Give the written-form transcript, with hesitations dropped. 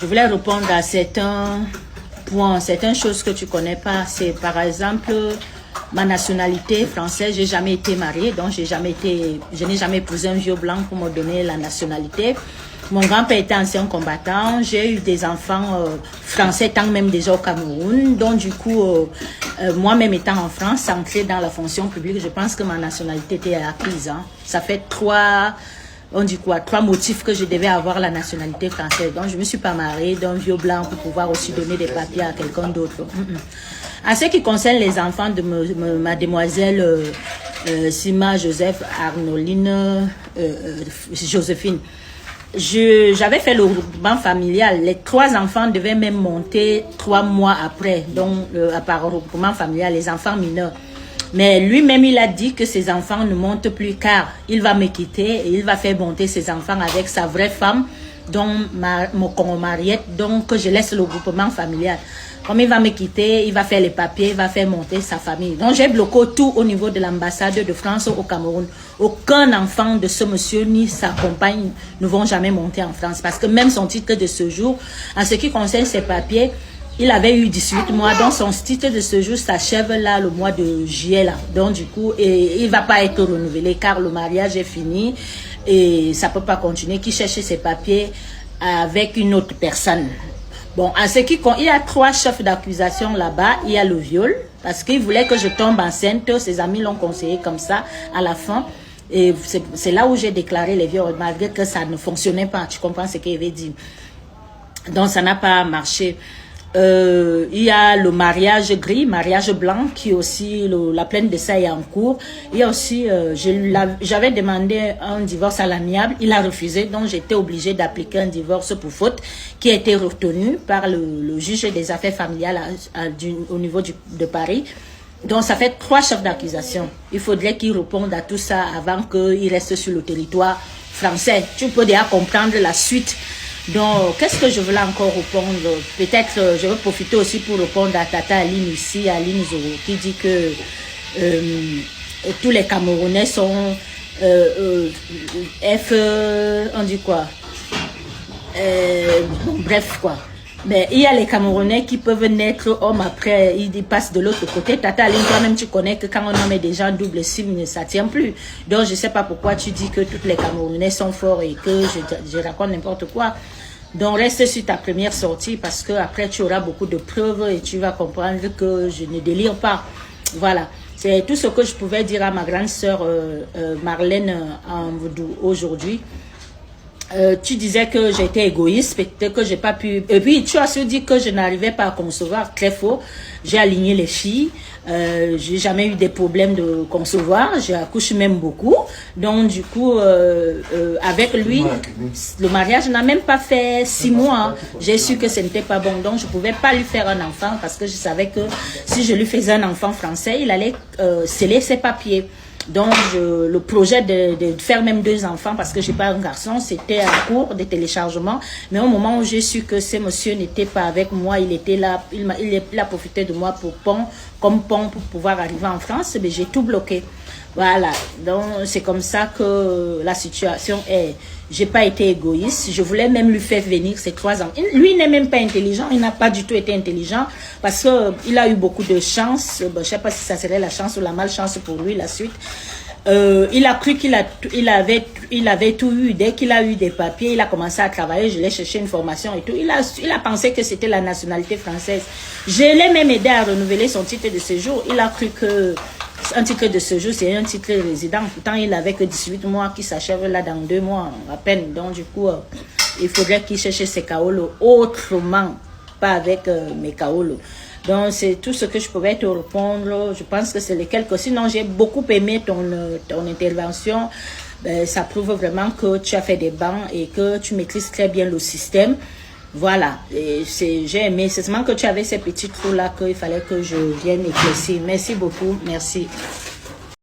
je voulais répondre à certains points, certaines choses que tu connais pas. C'est par exemple ma nationalité française. J'ai jamais été mariée, donc je n'ai jamais épousé un vieux blanc pour me donner la nationalité. Mon grand-père était ancien combattant. J'ai eu des enfants français tant même déjà au Cameroun. Donc du coup, moi-même étant en France, entrée dans la fonction publique, je pense que ma nationalité était acquise. Hein. Ça fait trois motifs que je devais avoir la nationalité française. Donc je me suis pas mariée d'un vieux blanc pour pouvoir aussi donner des papiers à quelqu'un d'autre. En ce qui concerne les enfants de mademoiselle Sima Joseph Arnoline Joséphine, j'avais fait le regroupement familial. Les 3 enfants devaient même monter 3 mois après. Donc, par regroupement familial, les enfants mineurs. Mais lui-même, il a dit que ses enfants ne montent plus car il va me quitter et il va faire monter ses enfants avec sa vraie femme, dont mon mariette, donc je laisse le regroupement familial. Comme il va me quitter, il va faire les papiers, il va faire monter sa famille. Donc j'ai bloqué tout au niveau de l'ambassade de France au Cameroun. Aucun enfant de ce monsieur ni sa compagne ne vont jamais monter en France. Parce que même son titre de séjour, en ce qui concerne ses papiers, il avait eu 18 mois. Donc son titre de séjour s'achève là le mois de juillet. Là. Donc du coup, il ne va pas être renouvelé car le mariage est fini. Et ça ne peut pas continuer. Qu'il cherche ses papiers avec une autre personne. Bon, en ce qui compte, il y a 3 chefs d'accusation là-bas. Il y a le viol, parce qu'il voulait que je tombe enceinte. Ses amis l'ont conseillé comme ça à la fin. Et c'est là où j'ai déclaré les viols, malgré que ça ne fonctionnait pas. Tu comprends ce qu'il avait dit. Donc, ça n'a pas marché. Il y a le mariage gris, mariage blanc, qui aussi, la plainte de ça est en cours. Il y a aussi, j'avais demandé un divorce à l'amiable, il a refusé, donc j'étais obligée d'appliquer un divorce pour faute, qui a été retenu par le juge des affaires familiales au niveau de Paris. Donc ça fait 3 chefs d'accusation. Il faudrait qu'ils répondent à tout ça avant qu'ils restent sur le territoire français. Tu peux déjà comprendre la suite. Donc, qu'est-ce que je voulais encore répondre? Peut-être, je vais profiter aussi pour répondre à Tata Aline ici, Aline Zoro, qui dit que tous les Camerounais sont on dit quoi? Bref, quoi. Mais il y a les Camerounais qui peuvent naître hommes après, ils passent de l'autre côté. Tata Aline, toi-même, tu connais que quand on nomme des gens double signe, ça ne tient plus. Donc, je ne sais pas pourquoi tu dis que tous les Camerounais sont forts et que je raconte n'importe quoi. Donc, reste sur ta première sortie parce que après tu auras beaucoup de preuves et tu vas comprendre que je ne délire pas. Voilà. C'est tout ce que je pouvais dire à ma grande sœur Marlène aujourd'hui. Tu disais que j'étais égoïste, peut-être que j'ai pas pu. Et puis tu as su dire que je n'arrivais pas à concevoir, très faux. J'ai aligné les filles, j'ai jamais eu des problèmes de concevoir, j'accouche même beaucoup. Donc du coup, avec lui, le mariage n'a même pas fait 6 mois. Hein. J'ai su que ce n'était pas bon, donc je pouvais pas lui faire un enfant parce que je savais que si je lui faisais un enfant français, il allait sceller ses papiers. Donc, le projet de faire même 2 enfants, parce que j'ai pas un garçon, c'était en cours de téléchargement. Mais au moment où j'ai su que ce monsieur n'était pas avec moi, il était là, il a profité de moi pour pouvoir arriver en France, mais j'ai tout bloqué. Voilà. Donc, c'est comme ça que la situation est. J'ai pas été égoïste. Je voulais même lui faire venir ces 3 ans. Lui n'est même pas intelligent. Il n'a pas du tout été intelligent parce que il a eu beaucoup de chance. Bon, je sais pas si ça serait la chance ou la malchance pour lui la suite. Il a cru qu'il avait tout eu. Dès qu'il a eu des papiers, il a commencé à travailler. Je l'ai cherché une formation et tout. Il a pensé que c'était la nationalité française. Je l'ai même aidé à renouveler son titre de séjour. Il a cru que un titre de séjour, c'est un titre résident. Pourtant, il n'avait que 18 mois qui s'achève là dans 2 mois à peine. Donc, du coup, il faudrait qu'il cherche ses kaolos autrement, pas avec mes kaolos. Donc, c'est tout ce que je pouvais te répondre. Je pense que c'est les quelques. Sinon, j'ai beaucoup aimé ton intervention. Ben, ça prouve vraiment que tu as fait des bancs et que tu maîtrises très bien le système. Voilà, j'ai aimé. C'est seulement que tu avais ces petits trous-là qu'il fallait que je vienne éclaircir. Merci beaucoup, merci.